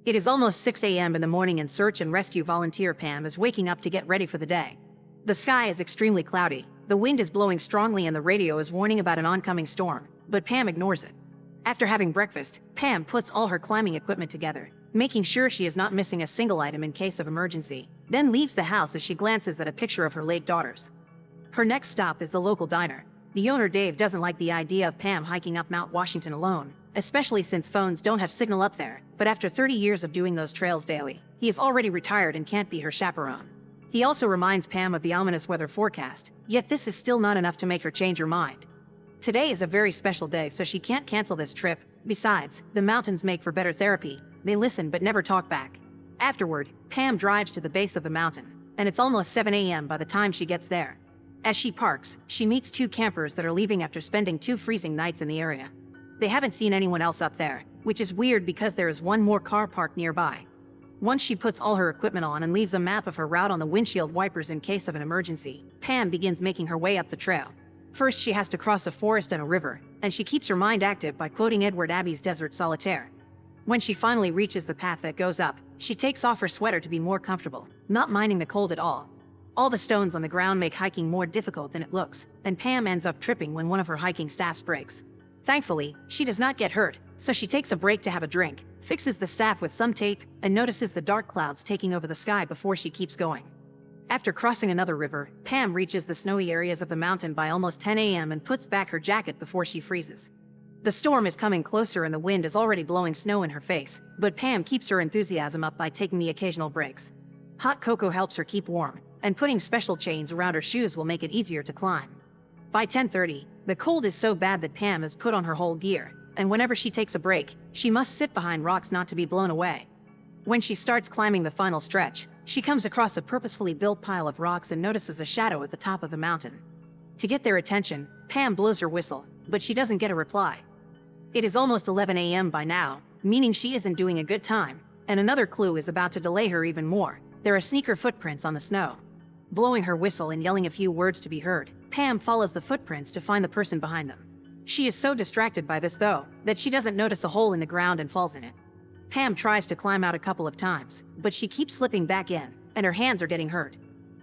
It is almost 6 a.m. in the morning and search and rescue volunteer Pam is waking up to get ready for the day. The sky is extremely cloudy, the wind is blowing strongly and the radio is warning about an oncoming storm, but Pam ignores it. After having breakfast, Pam puts all her climbing equipment together, making sure she is not missing a single item in case of emergency, then leaves the house as she glances at a picture of her late daughters. Her next stop is the local diner. The owner Dave doesn't like the idea of Pam hiking up Mount Washington alone, especially since phones don't have signal up there, but after 30 years of doing those trails daily, he is already retired and can't be her chaperone. He also reminds Pam of the ominous weather forecast, yet this is still not enough to make her change her mind. Today is a very special day, so she can't cancel this trip. Besides, the mountains make for better therapy. They listen but never talk back. Afterward, Pam drives to the base of the mountain, and it's almost 7 a.m. by the time she gets there. As she parks, she meets two campers that are leaving after spending 2 freezing nights in the area. They haven't seen anyone else up there, which is weird because there is one more car parked nearby. Once she puts all her equipment on and leaves a map of her route on the windshield wipers in case of an emergency, Pam begins making her way up the trail. First, she has to cross a forest and a river, and she keeps her mind active by quoting Edward Abbey's Desert Solitaire. When she finally reaches the path that goes up, she takes off her sweater to be more comfortable, not minding the cold at all. All the stones on the ground make hiking more difficult than it looks, and Pam ends up tripping when one of her hiking staffs breaks. Thankfully, she does not get hurt, so she takes a break to have a drink, fixes the staff with some tape, and notices the dark clouds taking over the sky before she keeps going. After crossing another river, Pam reaches the snowy areas of the mountain by almost 10 a.m. and puts back her jacket before she freezes. The storm is coming closer and the wind is already blowing snow in her face, but Pam keeps her enthusiasm up by taking the occasional breaks. Hot cocoa helps her keep warm, and putting special chains around her shoes will make it easier to climb. By 10:30, the cold is so bad that Pam has put on her whole gear, and whenever she takes a break, she must sit behind rocks not to be blown away. When she starts climbing the final stretch, she comes across a purposefully built pile of rocks and notices a shadow at the top of the mountain. To get their attention, Pam blows her whistle, but she doesn't get a reply. It is almost 11 a.m. by now, meaning she isn't doing a good time, and another clue is about to delay her even more. There are sneaker footprints on the snow. Blowing her whistle and yelling a few words to be heard, Pam follows the footprints to find the person behind them. She is so distracted by this, though, that she doesn't notice a hole in the ground and falls in it. Pam tries to climb out a couple of times, but she keeps slipping back in, and her hands are getting hurt.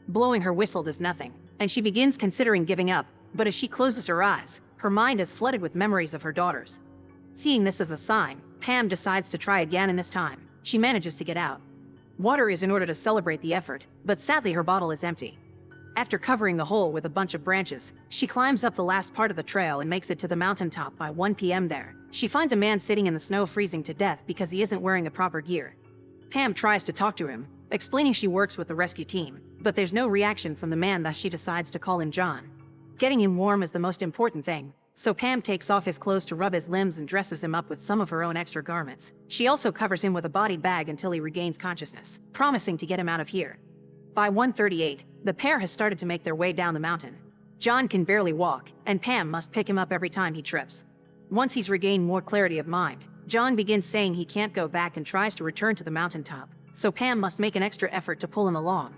Blowing her whistle does nothing, and she begins considering giving up, but as she closes her eyes, her mind is flooded with memories of her daughters. Seeing this as a sign, Pam decides to try again, and this time, she manages to get out. Water is in order to celebrate the effort, but sadly her bottle is empty. After covering the hole with a bunch of branches, she climbs up the last part of the trail and makes it to the mountaintop by 1 p.m. there. She finds a man sitting in the snow freezing to death because he isn't wearing the proper gear. Pam tries to talk to him, explaining she works with the rescue team, but there's no reaction from the man, thus she decides to call him John. Getting him warm is the most important thing, so Pam takes off his clothes to rub his limbs and dresses him up with some of her own extra garments. She also covers him with a body bag until he regains consciousness, promising to get him out of here. By 1:38, the pair has started to make their way down the mountain. John can barely walk, and Pam must pick him up every time he trips. Once he's regained more clarity of mind, John begins saying he can't go back and tries to return to the mountaintop, so Pam must make an extra effort to pull him along.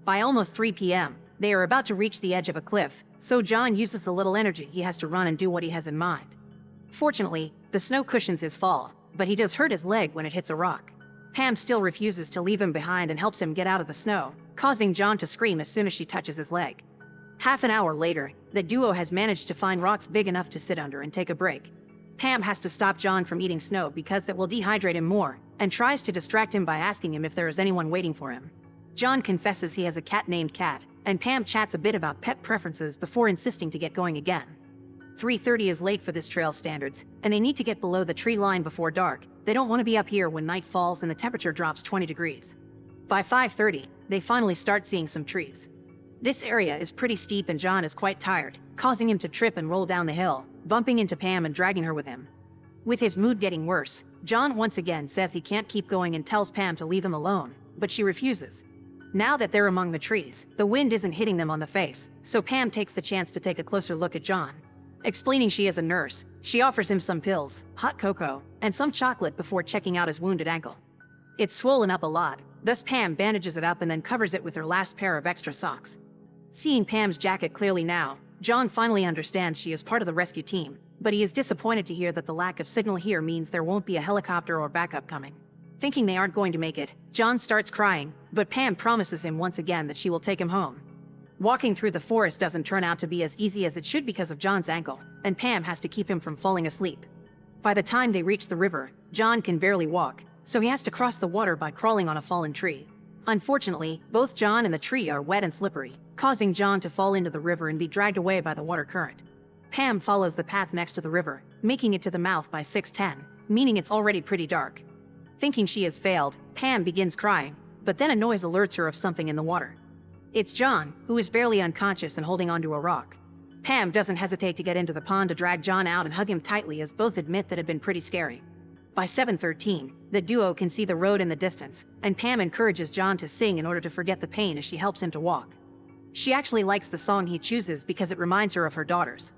By almost 3 p.m., they are about to reach the edge of a cliff, so John uses the little energy he has to run and do what he has in mind. Fortunately, the snow cushions his fall, but he does hurt his leg when it hits a rock. Pam still refuses to leave him behind and helps him get out of the snow, causing John to scream as soon as she touches his leg. Half an hour later, the duo has managed to find rocks big enough to sit under and take a break. Pam has to stop John from eating snow because that will dehydrate him more, and tries to distract him by asking him if there is anyone waiting for him. John confesses he has a cat named Cat, and Pam chats a bit about pet preferences before insisting to get going again. 3:30 is late for this trail standards, and they need to get below the tree line before dark. They don't want to be up here when night falls and the temperature drops 20 degrees. By 5:30, they finally start seeing some trees. This area is pretty steep and John is quite tired, causing him to trip and roll down the hill, bumping into Pam and dragging her with him. With his mood getting worse, John once again says he can't keep going and tells Pam to leave him alone, but she refuses. Now that they're among the trees, the wind isn't hitting them on the face, so Pam takes the chance to take a closer look at John. Explaining she is a nurse, she offers him some pills, hot cocoa, and some chocolate before checking out his wounded ankle. It's swollen up a lot, thus Pam bandages it up and then covers it with her last pair of extra socks. Seeing Pam's jacket clearly now, John finally understands she is part of the rescue team, but he is disappointed to hear that the lack of signal here means there won't be a helicopter or backup coming. Thinking they aren't going to make it, John starts crying, but Pam promises him once again that she will take him home. Walking through the forest doesn't turn out to be as easy as it should because of John's ankle, and Pam has to keep him from falling asleep. By the time they reach the river, John can barely walk, so he has to cross the water by crawling on a fallen tree. Unfortunately, both John and the tree are wet and slippery, causing John to fall into the river and be dragged away by the water current. Pam follows the path next to the river, making it to the mouth by 6:10, meaning it's already pretty dark. Thinking she has failed, Pam begins crying, but then a noise alerts her of something in the water. It's John, who is barely unconscious and holding onto a rock. Pam doesn't hesitate to get into the pond to drag John out and hug him tightly, as both admit that it had been pretty scary. By 7:13, the duo can see the road in the distance, and Pam encourages John to sing in order to forget the pain as she helps him to walk. She actually likes the song he chooses because it reminds her of her daughters.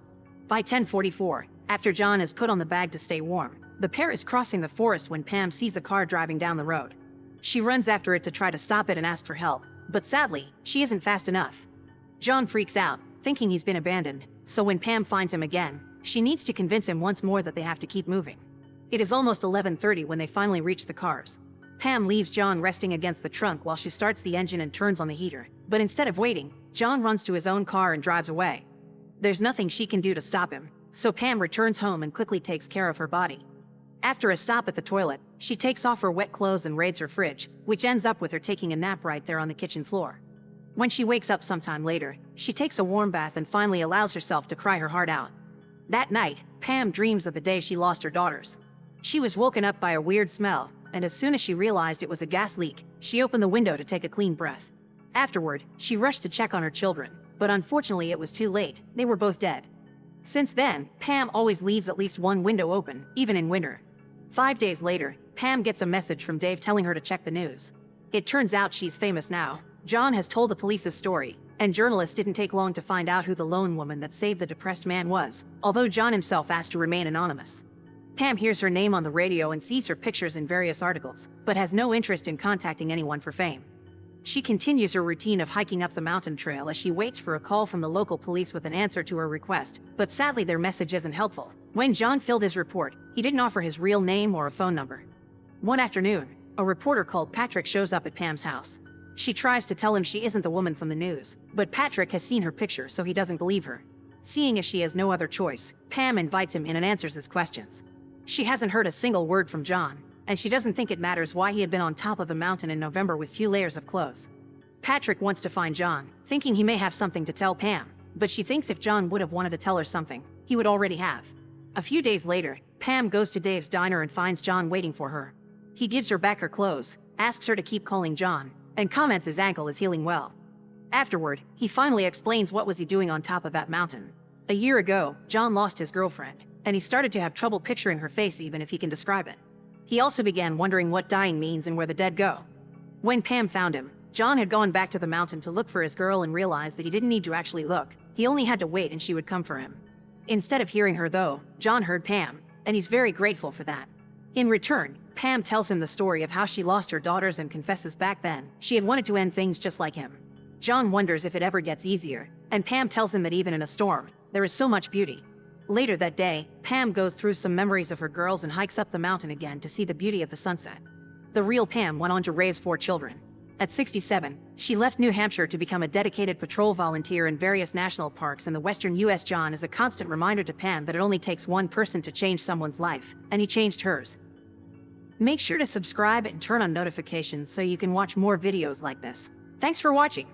By 10:44, after John has put on the bag to stay warm, the pair is crossing the forest when Pam sees a car driving down the road. She runs after it to try to stop it and ask for help, but sadly, she isn't fast enough. John freaks out, thinking he's been abandoned, so when Pam finds him again, she needs to convince him once more that they have to keep moving. It is almost 11:30 when they finally reach the cars. Pam leaves John resting against the trunk while she starts the engine and turns on the heater, but instead of waiting, John runs to his own car and drives away. There's nothing she can do to stop him, so Pam returns home and quickly takes care of her body. After a stop at the toilet, she takes off her wet clothes and raids her fridge, which ends up with her taking a nap right there on the kitchen floor. When she wakes up sometime later, she takes a warm bath and finally allows herself to cry her heart out. That night, Pam dreams of the day she lost her daughters. She was woken up by a weird smell, and as soon as she realized it was a gas leak, she opened the window to take a clean breath. Afterward, she rushed to check on her children, but unfortunately it was too late, they were both dead. Since then, Pam always leaves at least one window open, even in winter. 5 days later, Pam gets a message from Dave telling her to check the news. It turns out she's famous now. John has told the police his story, and journalists didn't take long to find out who the lone woman that saved the depressed man was, although John himself asked to remain anonymous. Pam hears her name on the radio and sees her pictures in various articles, but has no interest in contacting anyone for fame. She continues her routine of hiking up the mountain trail as she waits for a call from the local police with an answer to her request, but sadly their message isn't helpful. When John filled his report, he didn't offer his real name or a phone number. One afternoon, a reporter called Patrick shows up at Pam's house. She tries to tell him she isn't the woman from the news, but Patrick has seen her picture, so he doesn't believe her. Seeing as she has no other choice, Pam invites him in and answers his questions. She hasn't heard a single word from John, and she doesn't think it matters why he had been on top of the mountain in November with few layers of clothes. Patrick wants to find John, thinking he may have something to tell Pam, but she thinks if John would have wanted to tell her something, he would already have. A few days later, Pam goes to Dave's diner and finds John waiting for her. He gives her back her clothes, asks her to keep calling John, and comments his ankle is healing well. Afterward, he finally explains what was he doing on top of that mountain. A year ago, John lost his girlfriend, and he started to have trouble picturing her face even if he can describe it. He also began wondering what dying means and where the dead go. When Pam found him, John had gone back to the mountain to look for his girl and realized that he didn't need to actually look. He only had to wait and she would come for him. Instead of hearing her though, John heard Pam, and he's very grateful for that. In return, Pam tells him the story of how she lost her daughters and confesses back then she had wanted to end things just like him. John wonders if it ever gets easier, and Pam tells him that even in a storm, there is so much beauty. Later that day, Pam goes through some memories of her girls and hikes up the mountain again to see the beauty of the sunset. The real Pam went on to raise 4 children. At 67, she left New Hampshire to become a dedicated patrol volunteer in various national parks in the western U.S. John is a constant reminder to Pam that it only takes one person to change someone's life, and he changed hers. Make sure to subscribe and turn on notifications so you can watch more videos like this. Thanks for watching.